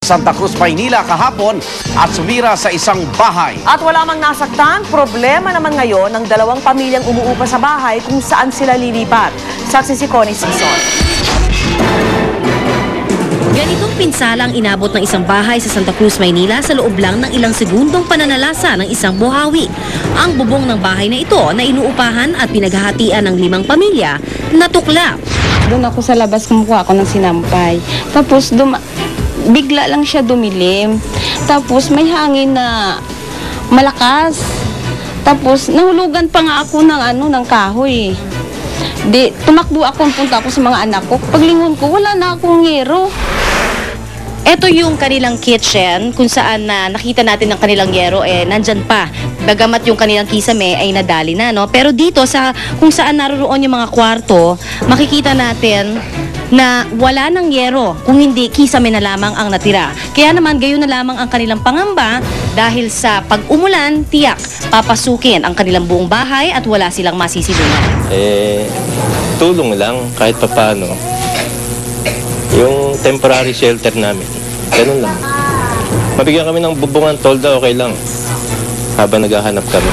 Santa Cruz, Maynila kahapon at sumira sa isang bahay. At wala mang nasaktan, problema naman ngayon ng dalawang pamilyang umuupa sa bahay kung saan sila lilipat. Saksi si Connie Sison. Ganitong pinsala ang inabot ng isang bahay sa Santa Cruz, Maynila sa loob lang ng ilang segundong pananalasa ng isang buhawi. Ang bubong ng bahay na ito na inuupahan at pinaghahatian ng 5 pamilya, natuklap. Doon ako sa labas, kumukuha ako ng sinampay. Tapos bigla lang siya dumilim. Tapos may hangin na malakas. Tapos nahulugan pa nga ako ng kahoy. Tumakbo ako, punta ako sa mga anak ko. Paglingon ko, wala na akong yero. Ito yung kanilang kitchen kung saan nakita natin ang kanilang yero nandyan pa. Bagamat yung kanilang kisame ay nadali na, no? Pero dito kung saan naroon yung mga kwarto, makikita natin na wala ng yero, kung hindi kisame na lamang ang natira. Kaya naman gayon na lamang ang kanilang pangamba dahil sa pag-umulan, tiyak papasukin ang kanilang buong bahay at wala silang masisilungan. Tulong lang kahit papaano. Yung temporary shelter namin, ganun lang. Mabigyan kami ng bubungan, tolda, okay lang. Habang naghahanap kami.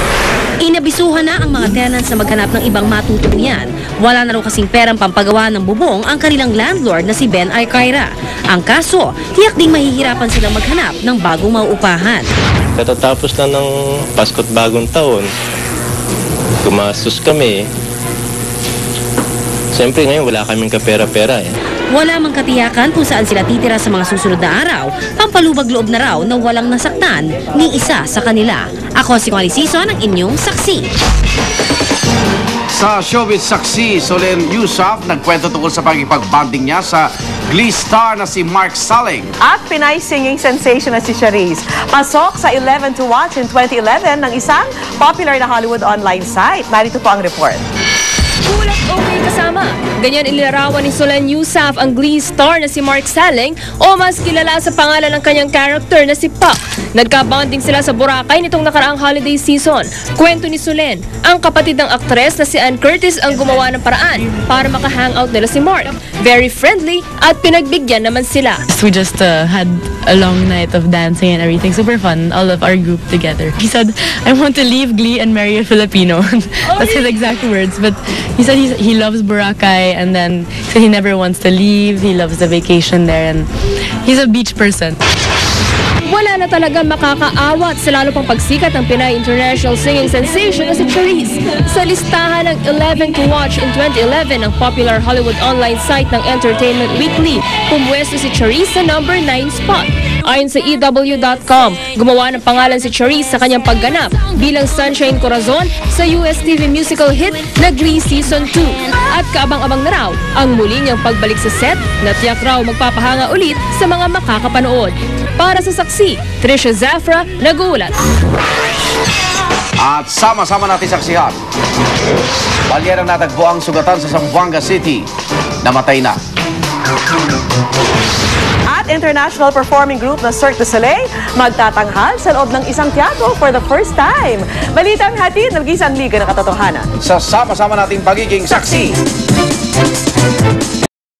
Inabisuhan na ang mga tenants na maghanap ng ibang matutuluyan. Wala na raw kasing perang pampagawa ng bubong ang kanilang landlord na si Ben Arcaira. Ang kaso, tiyak ding mahihirapan silang maghanap ng bagong mauupahan. Katatapos na ng Pasko't Bagong Taon, gumastos kami. Siyempre ngayon wala kaming kapera-pera Wala mang katiyakan kung saan sila titira sa mga susunod na araw, pampalubag loob na raw na walang nasaktan ni isa sa kanila. Ako si Connie Sison, ang inyong saksi. Sa showbiz saksi, Solen Yusuf nagkwento tungkol sa pakikipagbanding niya sa Glee star na si Mark Salling. At Pinay singing sensation na si Charisse. Pasok sa 11 to Watch in 2011 ng isang popular na Hollywood online site. Narito po ang report. Kulat o may kasama. Ganyan inilarawan ni Solen Yusuf ang Glee star na si Mark Salling o mas kilala sa pangalan ng kanyang character na si Puck. Nagka-bonding sila sa Boracay nitong nakaraang holiday season. Kwento ni Solen, ang kapatid ng aktres na si Ann Curtis ang gumawa ng paraan para maka-hangout nila si Mark. Very friendly at pinagbigyan naman sila. We just had a long night of dancing and everything. Super fun, all of our group together. He said, I want to leave Glee and marry a Filipino. That's his exact words. But he said he loves Boracay and then so he never wants to leave. He loves the vacation there and he's a beach person. Wala na talaga makakaawat sa lalo pang pagsikat ng Pinay international singing sensation na si Charisse. Sa listahan ng 11 to Watch in 2011 ng popular Hollywood online site ng Entertainment Weekly, pumwesto si Charisse sa number 9 spot. Ayon sa EW.com, gumawa ng pangalan si Charisse sa kanyang pagganap bilang Sunshine Corazon sa US TV musical hit na Glee Season 2. At kaabang-abang na raw ang muli niyang pagbalik sa set na tiyak raw magpapahanga ulit sa mga makakapanood. Para sa saksi, Trisha Zafra, nag-uulat. At sama-sama natin saksihan. Balyerang natagpo ang sugatan sa Zamboanga City. Namatay na. At international performing group na Cirque du Soleil magtatanghal sa loob ng isang teatro for the first time. Balitang hatid ng Gisang Liga ng Katotohanan. Sa sama-sama nating pagiging saksi.